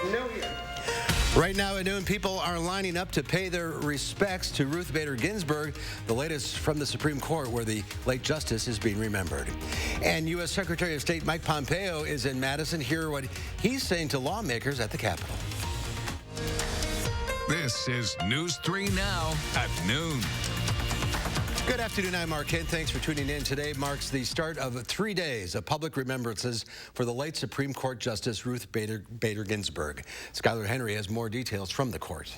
No here. Right now at noon, people are lining up to pay their respects to Ruth Bader Ginsburg, the latest from the Supreme Court, where the late justice is being remembered. And U.S. Secretary of State Mike Pompeo is in Madison. Hear what he's saying to lawmakers at the Capitol. This is News 3 Now at noon. Good afternoon, I'm Mark Kent. Thanks for tuning in. Today marks the start of 3 days of public remembrances for the late Supreme Court Justice Ruth Bader Ginsburg. Skylar Henry has more details from the court.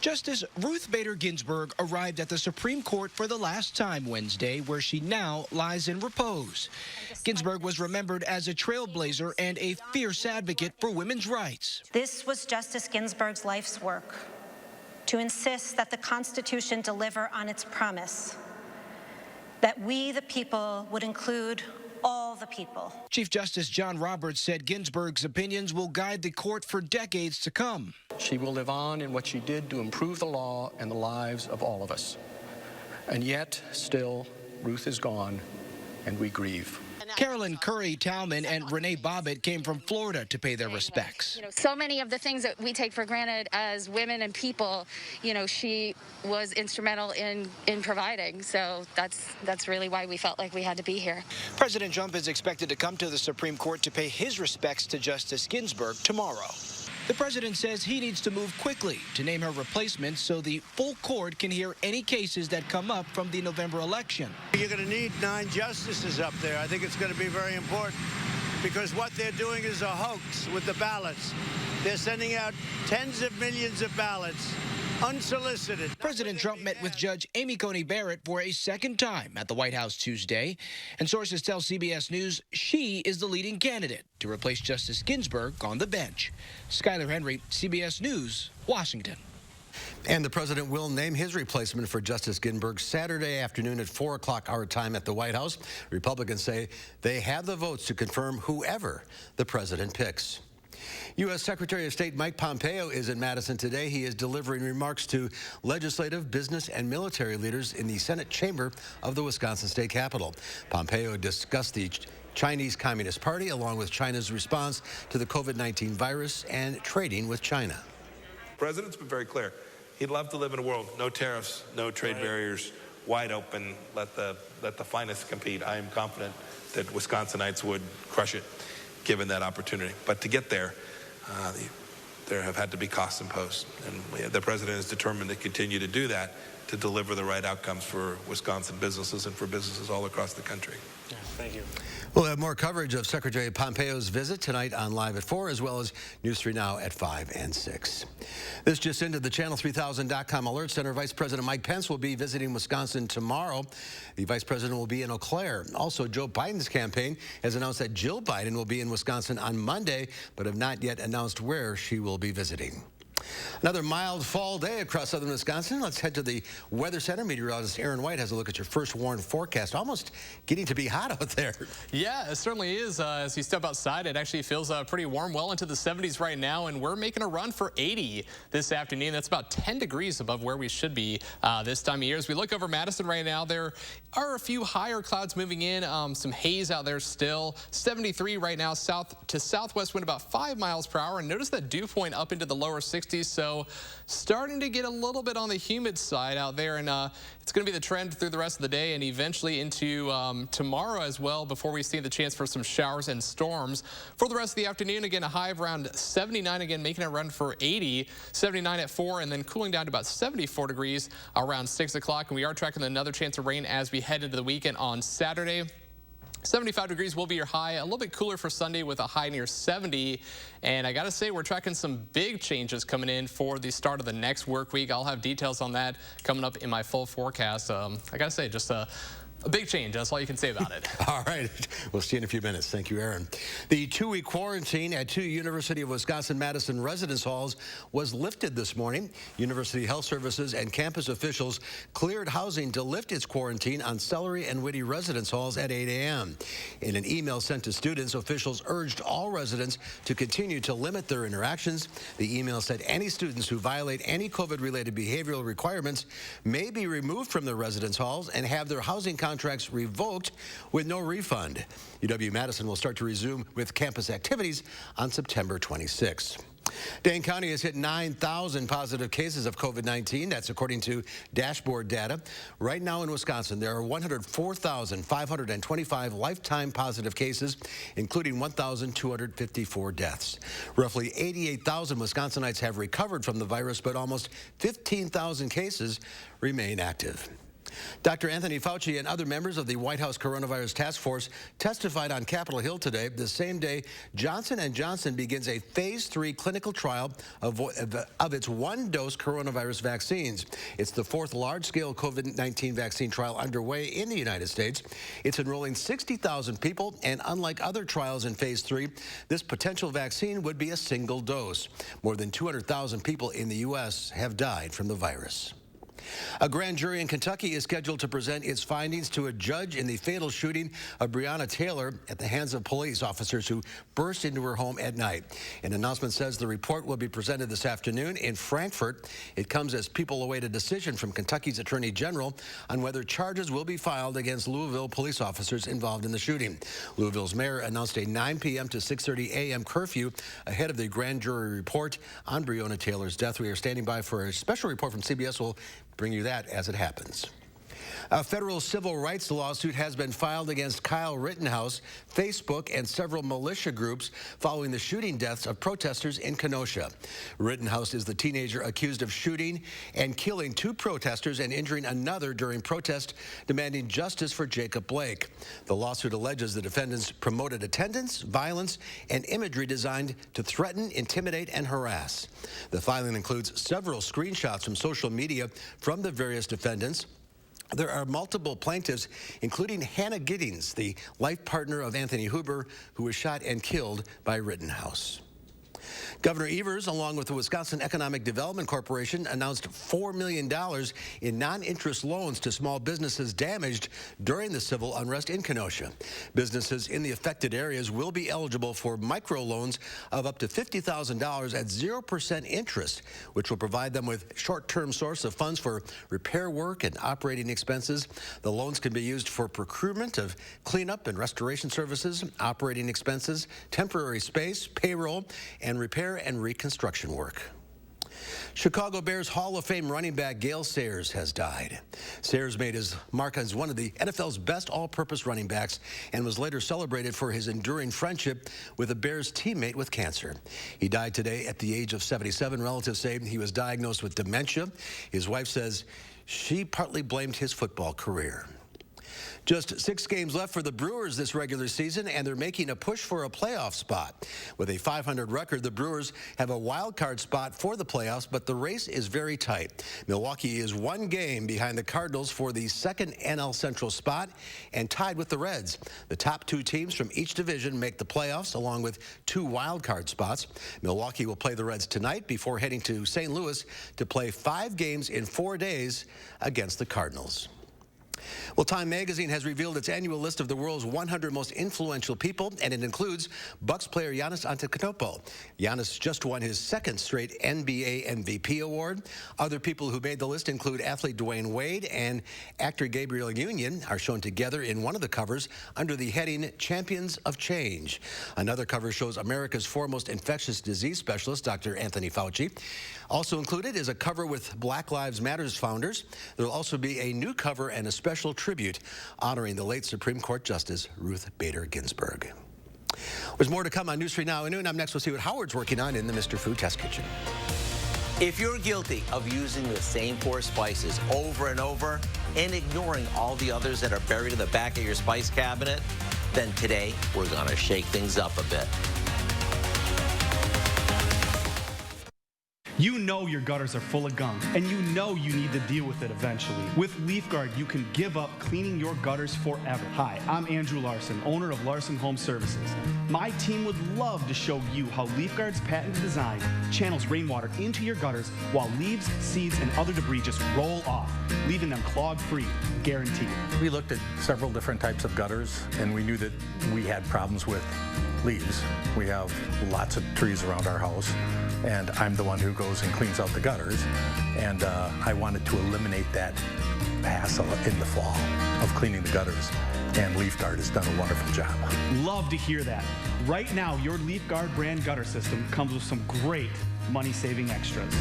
Justice Ruth Bader Ginsburg arrived at the Supreme Court for the last time Wednesday, where she now lies in repose. Ginsburg was remembered as a trailblazer and a fierce advocate for women's rights. This was Justice Ginsburg's life's work, to insist that the Constitution deliver on its promise, that we, the people, would include all the people. Chief Justice John Roberts said Ginsburg's opinions will guide the court for decades to come. She will live on in what she did to improve the law and the lives of all of us. And yet, still, Ruth is gone, and we grieve. Carolyn Curry-Talman and Renee Bobbitt came from Florida to pay their respects. So many of the things that we take for granted as women and people, she was instrumental in providing. So that's really why we felt like we had to be here. President Trump is expected to come to the Supreme Court to pay his respects to Justice Ginsburg tomorrow. The president says he needs to move quickly to name her replacement so the full court can hear any cases that come up from the November election. You're going to need 9 justices up there. I think it's going to be very important because what they're doing is a hoax with the ballots. They're sending out tens of millions of ballots unsolicited. President Trump met with Judge Amy Coney Barrett for a second time at the White House Tuesday, and sources tell CBS News she is the leading candidate to replace Justice Ginsburg on the bench. Skylar Henry, CBS News, Washington. And the president will name his replacement for Justice Ginsburg Saturday afternoon at 4 o'clock our time at the White House. Republicans say they have the votes to confirm whoever the president picks. U.S. Secretary of State Mike Pompeo is in Madison today. He is delivering remarks to legislative, business, and military leaders in the Senate chamber of the Wisconsin State Capitol. Pompeo discussed the Chinese Communist Party along with China's response to the COVID-19 virus and trading with China. The president's been very clear. He'd love to live in a world, no tariffs, no trade barriers, wide open, let the finest compete. I am confident that Wisconsinites would crush it, given that opportunity. But to get there, there have had to be costs imposed. And the president is determined to continue to do that to deliver the right outcomes for Wisconsin businesses and for businesses all across the country. Yeah, thank you. We'll have more coverage of Secretary Pompeo's visit tonight on Live at 4, as well as News 3 Now at 5 and 6. This just into the Channel3000.com Alert Center. Vice President Mike Pence will be visiting Wisconsin tomorrow. The vice president will be in Eau Claire. Also, Joe Biden's campaign has announced that Jill Biden will be in Wisconsin on Monday, but have not yet announced where she will be visiting. Another mild fall day across southern Wisconsin. Let's head to the Weather Center. Meteorologist Aaron White has a look at your first warned forecast. Almost getting to be hot out there. Yeah, it certainly is. As you step outside, it actually feels pretty warm, well into the 70s right now, and we're making a run for 80 this afternoon. That's about 10 degrees above where we should be this time of year. As we look over Madison right now, there are a few higher clouds moving in, some haze out there still. 73 right now, south to southwest wind about 5 miles per hour, and notice that dew point up into the lower 60s. So starting to get a little bit on the humid side out there, and it's going to be the trend through the rest of the day and eventually into tomorrow as well before we see the chance for some showers and storms. For the rest of the afternoon, again, a high of around 79, again, making a run for 80, 79 at 4, and then cooling down to about 74 degrees around 6 o'clock. And we are tracking another chance of rain as we head into the weekend on Saturday. 75 degrees will be your high, a little bit cooler for Sunday with a high near 70. And I got to say, we're tracking some big changes coming in for the start of the next work week. I'll have details on that coming up in my full forecast. I got to say, just a big change. That's all you can say about it. All right. We'll see you in a few minutes. Thank you, Aaron. The 2-week quarantine at 2 University of Wisconsin-Madison residence halls was lifted this morning. University Health Services and campus officials cleared housing to lift its quarantine on Celery and Whitty residence halls at 8 a.m. In an email sent to students, officials urged all residents to continue to limit their interactions. The email said any students who violate any COVID-related behavioral requirements may be removed from their residence halls and have their housing contracts contracts revoked with no refund. UW-Madison will start to resume with campus activities on September 26. Dane County has hit 9,000 positive cases of COVID-19. That's according to dashboard data. Right now in Wisconsin, there are 104,525 lifetime positive cases, including 1,254 deaths. Roughly 88,000 Wisconsinites have recovered from the virus, but almost 15,000 cases remain active. Dr. Anthony Fauci and other members of the White House Coronavirus Task Force testified on Capitol Hill today, the same day Johnson & Johnson begins a phase 3 clinical trial of its one-dose coronavirus vaccines. It's the fourth large-scale COVID-19 vaccine trial underway in the United States. It's enrolling 60,000 people, and unlike other trials in phase 3, this potential vaccine would be a single dose. More than 200,000 people in the U.S. have died from the virus. A grand jury in Kentucky is scheduled to present its findings to a judge in the fatal shooting of Breonna Taylor at the hands of police officers who burst into her home at night. An announcement says the report will be presented this afternoon in Frankfort. It comes as people await a decision from Kentucky's Attorney General on whether charges will be filed against Louisville police officers involved in the shooting. Louisville's mayor announced a 9 p.m. to 6:30 a.m. curfew ahead of the grand jury report on Breonna Taylor's death. We are standing by for a special report from CBS. We'll bring you that as it happens. A federal civil rights lawsuit has been filed against Kyle Rittenhouse, Facebook, and several militia groups following the shooting deaths of protesters in Kenosha. Rittenhouse is the teenager accused of shooting and killing 2 protesters and injuring another during protest demanding justice for Jacob Blake. The lawsuit alleges the defendants promoted attendance, violence, and imagery designed to threaten, intimidate, and harass. The filing includes several screenshots from social media from the various defendants. There are multiple plaintiffs, including Hannah Giddings, the life partner of Anthony Huber, who was shot and killed by Rittenhouse. Governor Evers, along with the Wisconsin Economic Development Corporation, announced $4 million in non-interest loans to small businesses damaged during the civil unrest in Kenosha. Businesses in the affected areas will be eligible for microloans of up to $50,000 at 0% interest, which will provide them with short-term source of funds for repair work and operating expenses. The loans can be used for procurement of cleanup and restoration services, operating expenses, temporary space, payroll, and repair and reconstruction work. Chicago Bears Hall of Fame running back Gale Sayers has died. Sayers made his mark as one of the NFL's best all-purpose running backs and was later celebrated for his enduring friendship with a Bears teammate with cancer. He died today at the age of 77. Relatives say he was diagnosed with dementia. His wife says she partly blamed his football career. Just 6 games left for the Brewers this regular season, and they're making a push for a playoff spot. With a .500 record, the Brewers have a wild card spot for the playoffs, but the race is very tight. Milwaukee is 1 game behind the Cardinals for the 2nd NL Central spot and tied with the Reds. The top 2 teams from each division make the playoffs, along with 2 wild card spots. Milwaukee will play the Reds tonight before heading to St. Louis to play 5 games in 4 days against the Cardinals. Well, Time magazine has revealed its annual list of the world's 100 most influential people, and it includes Bucks player Giannis Antetokounmpo. Giannis just won his 2nd straight NBA MVP award. Other people who made the list include athlete Dwayne Wade and actor Gabriel Union are shown together in one of the covers under the heading Champions of Change. Another cover shows America's foremost infectious disease specialist, Dr. Anthony Fauci. Also included is a cover with Black Lives Matter's founders. There will also be a new cover and a special tribute honoring the late Supreme Court Justice Ruth Bader Ginsburg. There's more to come on News 3 Now at noon. Up next, we'll see what Howard's working on in the Mr. Food Test Kitchen. If you're guilty of using the same 4 spices over and over and ignoring all the others that are buried in the back of your spice cabinet, then today we're going to shake things up a bit. You know your gutters are full of gunk, and you know you need to deal with it eventually. With LeafGuard, you can give up cleaning your gutters forever. Hi, I'm Andrew Larson, owner of Larson Home Services. My team would love to show you how LeafGuard's patented design channels rainwater into your gutters while leaves, seeds, and other debris just roll off, leaving them clog-free, guaranteed. We looked at several different types of gutters, and we knew that we had problems with leaves. We have lots of trees around our house, and I'm the one who goes and cleans out the gutters, and I wanted to eliminate that hassle in the fall of cleaning the gutters, and Leaf Guard has done a wonderful job. Love to hear that. Right now, your Leaf Guard brand gutter system comes with some great money-saving extras.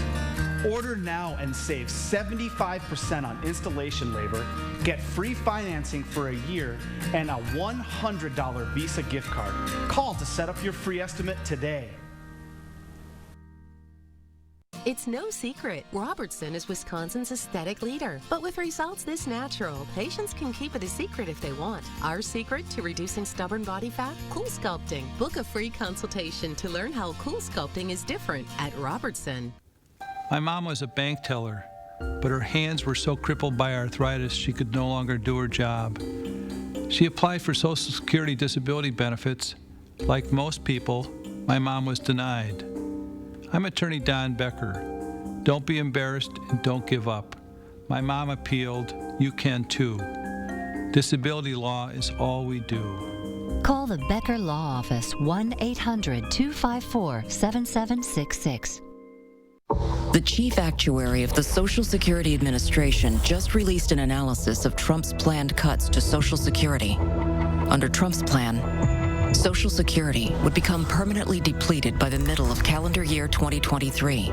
Order now and save 75% on installation labor, get free financing for a year, and a $100 Visa gift card. Call to set up your free estimate today. It's no secret, Robertson is Wisconsin's aesthetic leader. But with results this natural, patients can keep it a secret if they want. Our secret to reducing stubborn body fat? Cool Sculpting. Book a free consultation to learn how Cool Sculpting is different at Robertson. My mom was a bank teller, but her hands were so crippled by arthritis she could no longer do her job. She applied for Social Security disability benefits. Like most people, my mom was denied. I'm attorney Don Becker. Don't be embarrassed and don't give up. My mom appealed. You can too. Disability law is all we do. Call the Becker Law Office, 1-800-254-7766. The chief actuary of the Social Security Administration just released an analysis of Trump's planned cuts to Social Security. Under Trump's plan, Social Security would become permanently depleted by the middle of calendar year 2023.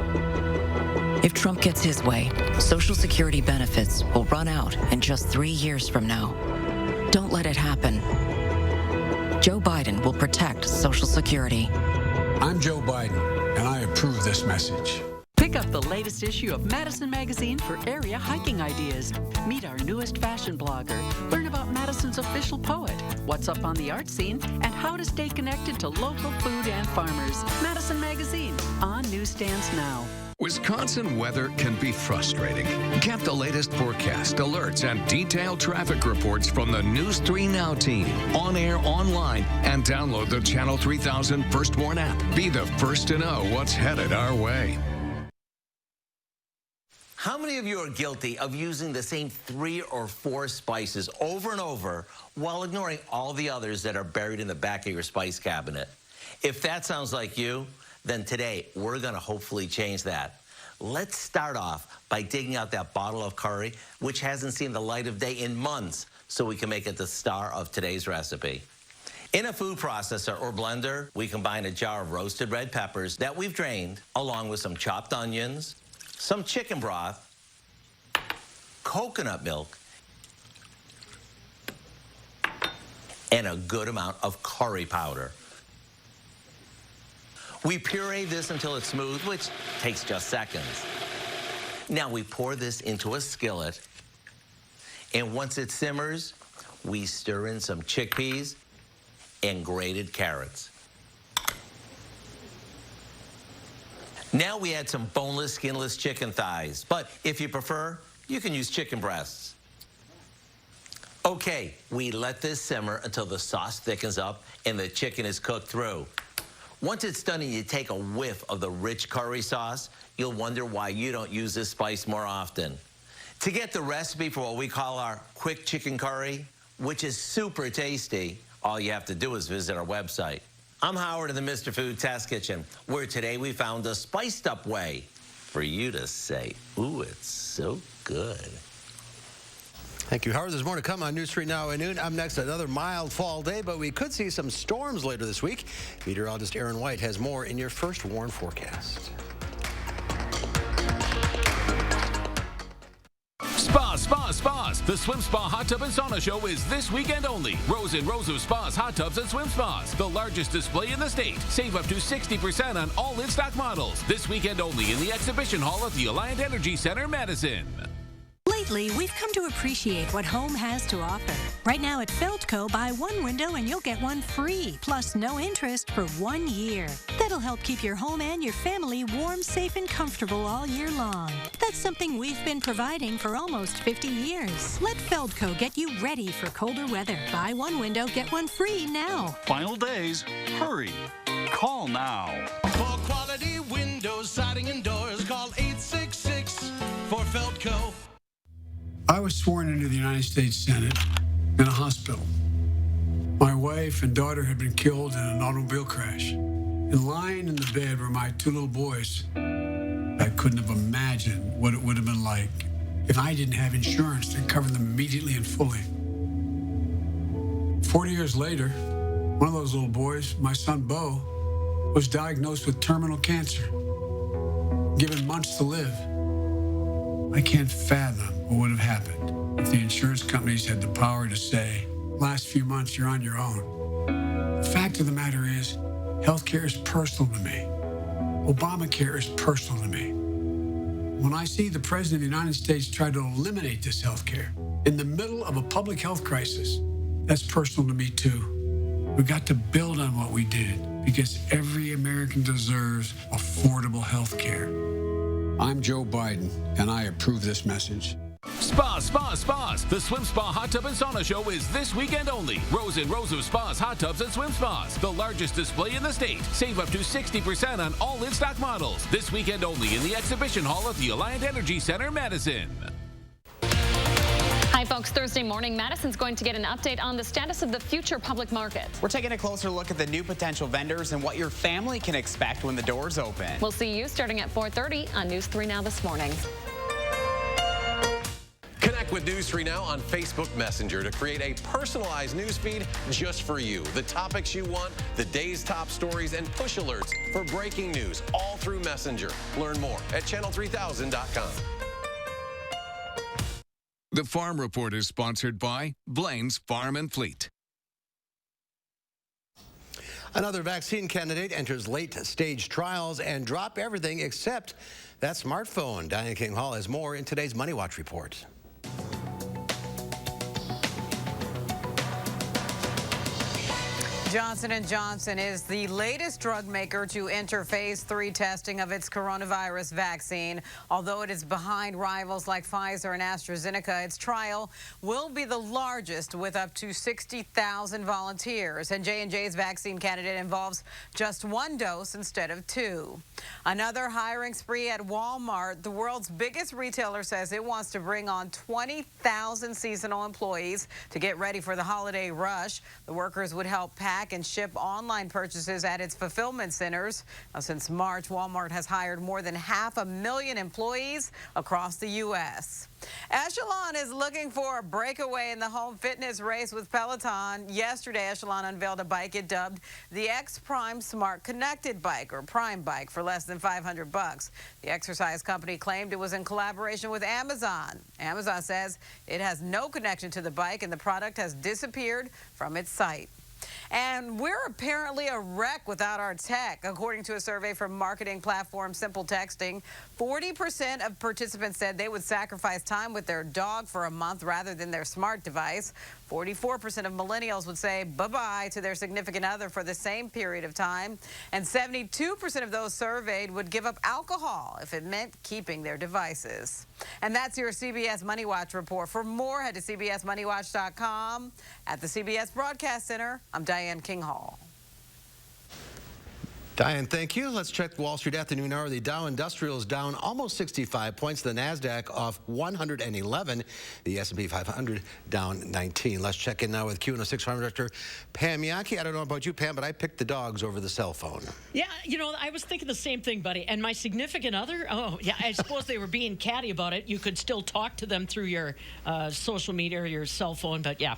If Trump gets his way, Social Security benefits will run out in just 3 years from now. Don't let it happen. Joe Biden will protect Social Security. I'm Joe Biden, and I approve this message. Pick up the latest issue of Madison Magazine for area hiking ideas. Meet our newest fashion blogger. Learn about Madison's official poet, what's up on the art scene, and how to stay connected to local food and farmers. Madison Magazine, on newsstands now. Wisconsin weather can be frustrating. Get the latest forecast, alerts, and detailed traffic reports from the News 3 Now team. On air, online, and download the Channel 3000 First Warn app. Be the first to know what's headed our way. How many of you are guilty of using the same 3 or 4 spices over and over while ignoring all the others that are buried in the back of your spice cabinet? If that sounds like you, then today we're going to hopefully change that. Let's start off by digging out that bottle of curry, which hasn't seen the light of day in months, so we can make it the star of today's recipe. In a food processor or blender, we combine a jar of roasted red peppers that we've drained, along with some chopped onions, some chicken broth, coconut milk, and a good amount of curry powder. We puree this until it's smooth, which takes just seconds. Now we pour this into a skillet, and once it simmers, we stir in some chickpeas and grated carrots. Now we add some boneless, skinless chicken thighs, but if you prefer, you can use chicken breasts. Okay, we let this simmer until the sauce thickens up and the chicken is cooked through. Once it's done and you take a whiff of the rich curry sauce, you'll wonder why you don't use this spice more often. To get the recipe for what we call our quick chicken curry, which is super tasty, all you have to do is visit our website. I'm Howard in the Mr. Food Test Kitchen, where today we found a spiced up way for you to say, ooh, it's so good. Thank you, Howard. There's more to come on News 3 Now at noon. Up next, another mild fall day, but we could see some storms later this week. Meteorologist Aaron White has more in your First Warn forecast. Spas. The Swim Spa Hot Tub and Sauna Show is this weekend only. Rows and rows of spas, hot tubs, and swim spas. The largest display in the state. Save up to 60% on all in-stock models. This weekend only in the Exhibition Hall at the Alliant Energy Center, Madison. Lately, we've come to appreciate what home has to offer. Right now at Feldco, buy one window and you'll get one free, plus no interest for 1 year. That'll help keep your home and your family warm, safe, and comfortable all year long. That's something we've been providing for almost 50 years. Let Feldco get you ready for colder weather. Buy one window, get one free now. Final days, hurry. Call now. For quality windows, siding, and doors, call 866 for Feldco. I was sworn into the United States Senate in a hospital. My wife and daughter had been killed in an automobile crash. And lying in the bed were my 2 little boys. I couldn't have imagined what it would have been like if I didn't have insurance that covered them immediately and fully. 40 years later, one of those little boys, my son Bo, was diagnosed with terminal cancer, given months to live. I can't fathom what would have happened if the insurance companies had the power to say, last few months, you're on your own. The fact of the matter is, healthcare is personal to me. Obamacare is personal to me. When I see the President of the United States try to eliminate this healthcare in the middle of a public health crisis, that's personal to me too. We got to build on what we did because every American deserves affordable health care. I'm Joe Biden, and I approve this message. Spas, spas, spas. The Swim Spa Hot Tub and Sauna Show is this weekend only. Rows and rows of spas, hot tubs, and swim spas. The largest display in the state. Save up to 60% on all in-stock models. This weekend only in the Exhibition Hall at the Alliant Energy Center, Madison. Hi, folks. Thursday morning, Madison's going to get an update on the status of the future public market. We're taking a closer look at the new potential vendors and what your family can expect when the doors open. We'll see you starting at 4:30 on News 3 Now this morning. Connect with News 3 Now on Facebook Messenger to create a personalized news feed just for you. The topics you want, the day's top stories, and push alerts for breaking news all through Messenger. Learn more at channel3000.com. The Farm Report is sponsored by Blaine's Farm and Fleet. Another vaccine candidate enters late-stage trials and drop everything except that smartphone. Diane King Hall has more in today's Money Watch report. Johnson & Johnson is the latest drug maker to enter phase 3 testing of its coronavirus vaccine. Although it is behind rivals like Pfizer and AstraZeneca, its trial will be the largest with up to 60,000 volunteers. And J&J's vaccine candidate involves just 1 dose instead of 2. Another hiring spree at Walmart. The world's biggest retailer says it wants to bring on 20,000 seasonal employees to get ready for the holiday rush. The workers would help pack and ship online purchases at its fulfillment centers. Now, since March, Walmart has hired more than 500,000 employees across the U.S. Echelon is looking for a breakaway in the home fitness race with Peloton. Yesterday, Echelon unveiled a bike it dubbed the X Prime Smart Connected Bike, or Prime Bike, for less than $500. The exercise company claimed it was in collaboration with Amazon. Amazon says it has no connection to the bike and the product has disappeared from its site. And we're apparently a wreck without our tech. According to a survey from marketing platform Simple Texting, 40% of participants said they would sacrifice time with their dog for a month rather than their smart device. 44% of millennials would say bye-bye to their significant other for the same period of time. And 72% of those surveyed would give up alcohol if it meant keeping their devices. And that's your CBS Money Watch report. For more, head to cbsmoneywatch.com. At the CBS Broadcast Center, I'm Diane King Hall. Diane, thank you. Let's check Wall Street afternoon hour. The Dow Industrial is down almost 65 points. The NASDAQ off 111. The S&P 500 down 19. Let's check in now with Q106 Farm Director Pam Yaki. I don't know about you, Pam, but I picked the dogs over the cell phone. Yeah, you know, I was thinking the same thing, buddy. And my significant other, oh, yeah, I suppose they were being catty about it. You could still talk to them through your social media or your cell phone. But, yeah,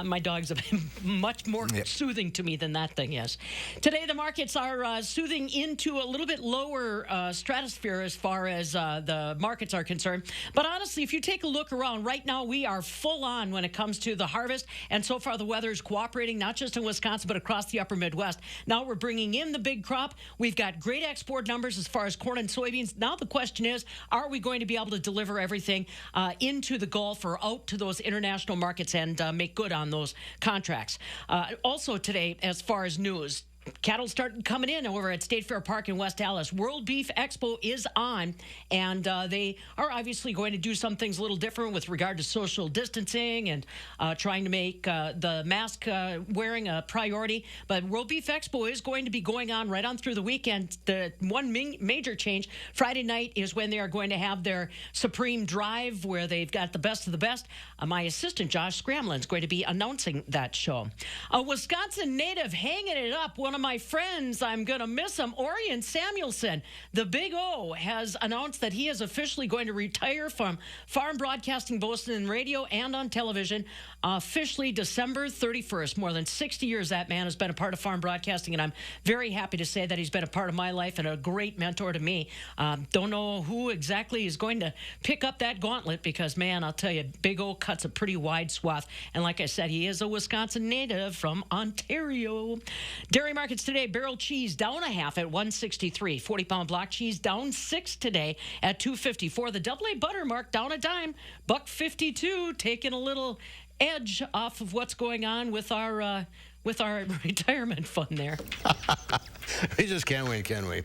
my dogs have been much more soothing to me than that thing is. Today, the markets are soothing into a little bit lower stratosphere as far as the markets are concerned. But honestly, if you take a look around, right now we are full on when it comes to the harvest. And so far the weather is cooperating, not just in Wisconsin, but across the upper Midwest. Now we're bringing in the big crop. We've got great export numbers as far as corn and soybeans. Now the question is, are we going to be able to deliver everything into the Gulf or out to those international markets and make good on those contracts? Also today, as far as news, cattle started coming in over at State Fair Park in West Allis. World Beef Expo is on, and they are obviously going to do some things a little different with regard to social distancing and trying to make the mask wearing a priority. But World Beef Expo is going to be going on right on through the weekend. The one major change, Friday night is when they are going to have their Supreme Drive, where they've got the best of the best. My assistant, Josh Scramlin, is going to be announcing that show. A Wisconsin native hanging it up, one one of my friends. I'm going to miss him. Orion Samuelson, the Big O, has announced that he is officially going to retire from farm broadcasting, both in radio and on television, officially December 31st. More than 60 years that man has been a part of farm broadcasting, and I'm very happy to say that he's been a part of my life and a great mentor to me. Don't know who exactly is going to pick up that gauntlet because, man, I'll tell you, Big O cuts a pretty wide swath. And like I said, he is a Wisconsin native from Ontario. Dairy markets today, barrel cheese down a half at $1.63. 40-pound block cheese down 6 today at $2.54. The AA butter mark down a dime, $1.52, taking a little edge off of what's going on with our retirement fund there. We just can't wait, can we?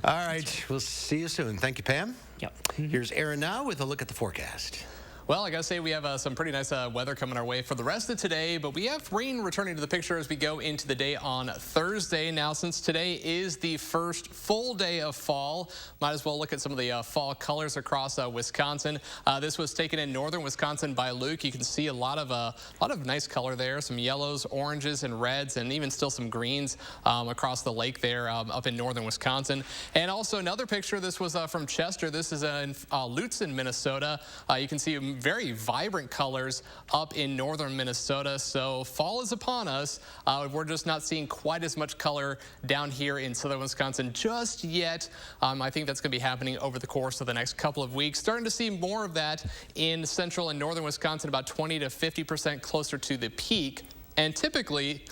All right, we'll see you soon. Thank you, Pam. Yep. Here's Aaron now with a look at the forecast. Well, I gotta say we have some pretty nice weather coming our way for the rest of today, but we have rain returning to the picture as we go into the day on Thursday. Now, since today is the first full day of fall, might as well look at some of the fall colors across Wisconsin. This was taken in northern Wisconsin by Luke. You can see a lot of nice color there, some yellows, oranges, and reds, and even still some greens across the lake there up in northern Wisconsin. And also another picture. This was from Chester. This is in Lutzen, Minnesota. You can see very vibrant colors up in northern Minnesota. So fall is upon us. We're just not seeing quite as much color down here in southern Wisconsin just yet. I think that's going to be happening over the course of the next couple of weeks. Starting to see more of that in central and northern Wisconsin, about 20 to 50% closer to the peak. And typically,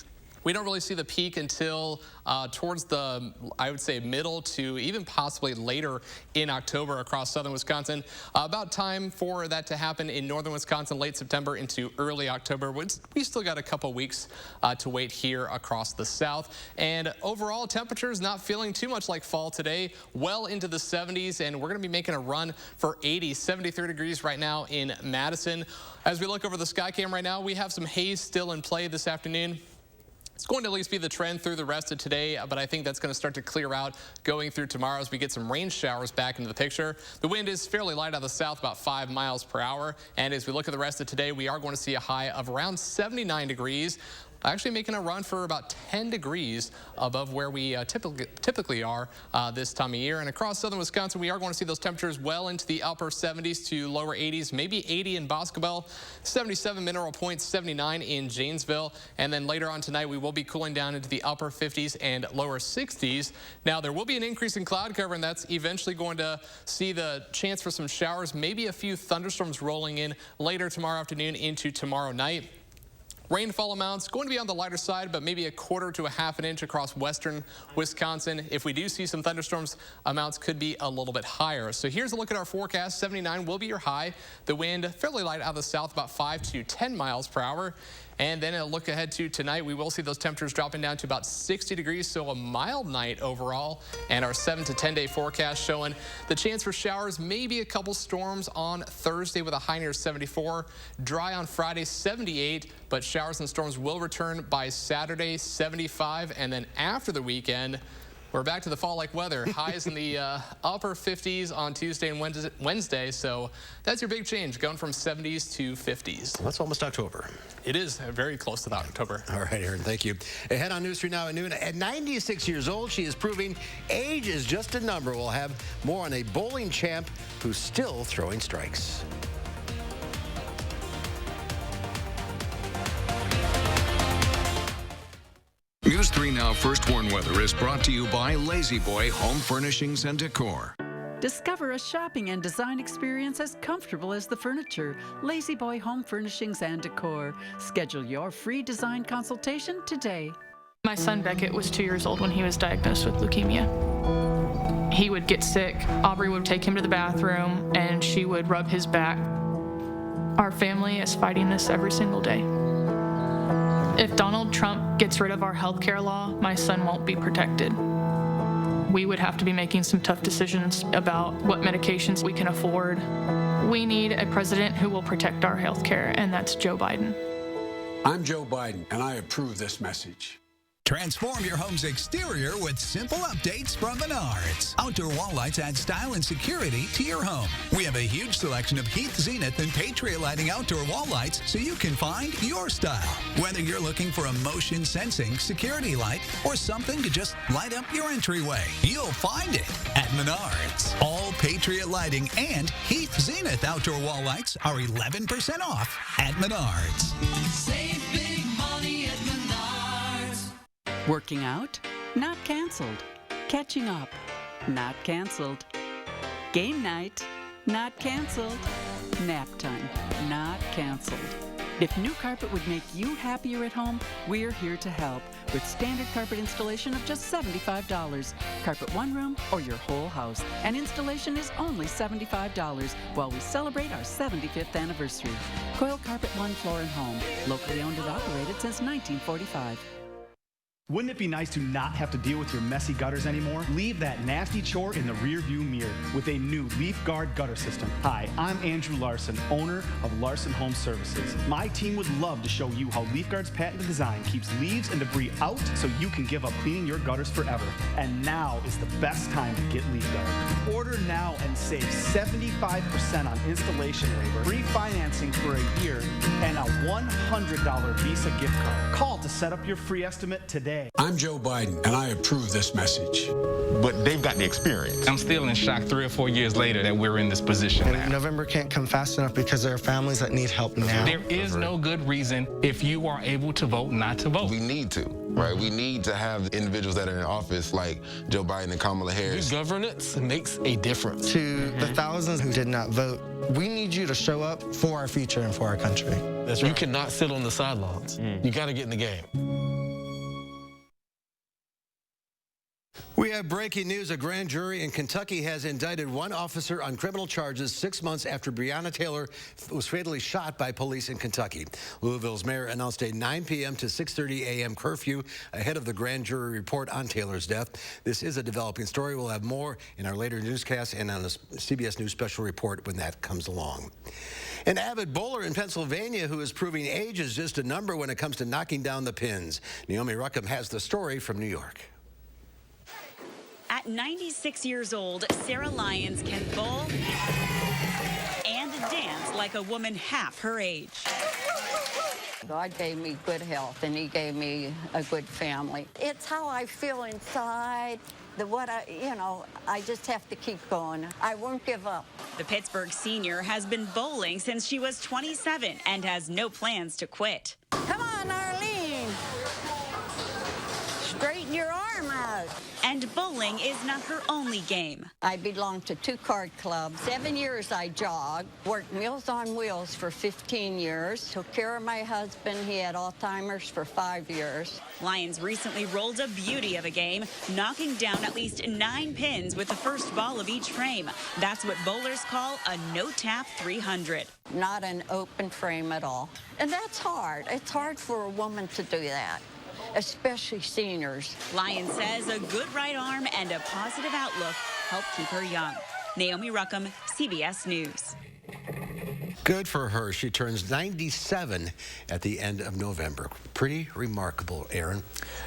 we don't really see the peak until towards the, I would say, middle to even possibly later in October across southern Wisconsin. About time for that to happen in northern Wisconsin, late September into early October. We still got a couple weeks to wait here across the south. And overall, temperatures not feeling too much like fall today, well into the 70s, and we're going to be making a run for 80, 73 degrees right now in Madison. As we look over the sky cam right now, we have some haze still in play this afternoon. It's going to at least be the trend through the rest of today, but I think that's going to start to clear out going through tomorrow as we get some rain showers back into the picture. The wind is fairly light out of the south, about 5 miles per hour. And as we look at the rest of today, we are going to see a high of around 79 degrees. Actually making a run for about 10 degrees above where we typically are this time of year. And across southern Wisconsin, we are going to see those temperatures well into the upper 70s to lower 80s, maybe 80 in Boscobel, 77 Mineral Point, 79 in Janesville. And then later on tonight, we will be cooling down into the upper 50s and lower 60s. Now, there will be an increase in cloud cover, and that's eventually going to see the chance for some showers, maybe a few thunderstorms rolling in later tomorrow afternoon into tomorrow night. Rainfall amounts going to be on the lighter side, but maybe 1/4 to 1/2 inch across western Wisconsin. If we do see some thunderstorms, amounts could be a little bit higher. So here's a look at our forecast. 79 will be your high. The wind fairly light out of the south, about 5 to 10 miles per hour. And then a look ahead to tonight, we will see those temperatures dropping down to about 60 degrees, so a mild night overall. And our 7 to 10 day forecast showing the chance for showers, maybe a couple storms on Thursday with a high near 74. Dry on Friday, 78, but showers and storms will return by Saturday, 75. And then after the weekend, we're back to the fall-like weather. Highs in the upper 50s on Tuesday and Wednesday. So that's your big change, going from 70s to 50s. That's almost October. It is very close to October. All right, Aaron, thank you. Ahead on News 3 Now at noon. At 96 years old, she is proving age is just a number. We'll have more on a bowling champ who's still throwing strikes. News 3 Now First Warn Weather is brought to you by Lazy Boy Home Furnishings and Decor. Discover a shopping and design experience as comfortable as the furniture. Lazy Boy Home Furnishings and Decor. Schedule your free design consultation today. My son Beckett was 2 years old when he was diagnosed with leukemia. He would get sick. Aubrey would take him to the bathroom and she would rub his back. Our family is fighting this every single day. If Donald Trump gets rid of our healthcare law, my son won't be protected. We would have to be making some tough decisions about what medications we can afford. We need a president who will protect our healthcare, and that's Joe Biden. I'm Joe Biden, and I approve this message. Transform your home's exterior with simple updates from Menards. Outdoor wall lights add style and security to your home. We have a huge selection of Heath Zenith and Patriot Lighting outdoor wall lights so you can find your style. Whether you're looking for a motion sensing security light or something to just light up your entryway, you'll find it at Menards. All Patriot Lighting and Heath Zenith outdoor wall lights are 11% off at Menards. Save big money at Menards. Working out? Not canceled. Catching up? Not canceled. Game night? Not canceled. Nap time? Not canceled. If new carpet would make you happier at home, we're here to help with standard carpet installation of just $75. Carpet one room or your whole house. And installation is only $75 while we celebrate our 75th anniversary. Coil Carpet One Floor and Home. Locally owned and operated since 1945. Wouldn't it be nice to not have to deal with your messy gutters anymore? Leave that nasty chore in the rearview mirror with a new Leaf Guard gutter system. Hi, I'm Andrew Larson, owner of Larson Home Services. My team would love to show you how Leaf Guard's patented design keeps leaves and debris out so you can give up cleaning your gutters forever. And now is the best time to get Leaf Guard. Order now and save 75% on installation labor, free financing for a year, and a $100 Visa gift card. Call to set up your free estimate today. I'm Joe Biden, and I approve this message. But they've got the experience. I'm still in shock 3 or 4 years later that we're in this position now. November can't come fast enough because there are families that need help now. There is no good reason if you are able to vote not to vote. We need to, right? We need to have individuals that are in office like Joe Biden and Kamala Harris. Good governance makes a difference. To the thousands who did not vote, we need you to show up for our future and for our country. That's right. You cannot sit on the sidelines. You got to get in the game. We have breaking news. A grand jury in Kentucky has indicted one officer on criminal charges 6 months after Breonna Taylor was fatally shot by police in Kentucky. Louisville's mayor announced a 9 p.m. to 6:30 a.m. curfew ahead of the grand jury report on Taylor's death. This is a developing story. We'll have more in our later newscast and on the CBS News special report when that comes along. An avid bowler in Pennsylvania who is proving age is just a number when it comes to knocking down the pins. Naomi Ruckham has the story from New York. At 96 years old, Sarah Lyons can bowl and dance like a woman half her age. God gave me good health, and He gave me a good family. It's how I feel inside. I just have to keep going. I won't give up. The Pittsburgh senior has been bowling since she was 27 and has no plans to quit. Come on, Arlene. Straighten your arm out. And bowling is not her only game. I belong to 2 card clubs. 7 years I jogged, worked Meals on Wheels for 15 years, took care of my husband. He had Alzheimer's for 5 years. Lyons recently rolled a beauty of a game, knocking down at least 9 pins with the first ball of each frame. That's what bowlers call a no-tap 300. Not an open frame at all. And that's hard. It's hard for a woman to do that, especially seniors. Lyons says a good right arm and a positive outlook help keep her young. Naomi Ruckham, CBS News. Good for her. She turns 97 at the end of November. Pretty remarkable, Aaron.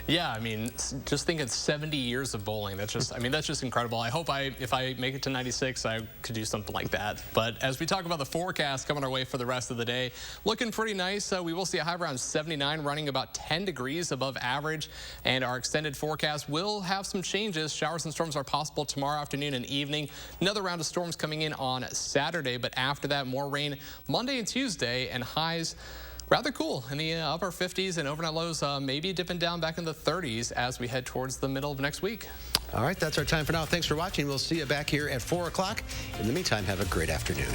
Yeah, I mean, just think it's 70 years of bowling. That's just incredible. I hope if I make it to 96, I could do something like that. But as we talk about the forecast coming our way for the rest of the day, looking pretty nice. We will see a high around 79, running about 10 degrees above average. And our extended forecast will have some changes. Showers and storms are possible tomorrow afternoon and evening. Another round of storms coming in on Saturday, but after that, more rain Monday and Tuesday, and highs rather cool in the upper 50s, and overnight lows maybe dipping down back in the 30s as we head towards the middle of next week. All right, that's our time for now. Thanks for watching. We'll see you back here at 4 o'clock. In the meantime, have a great afternoon.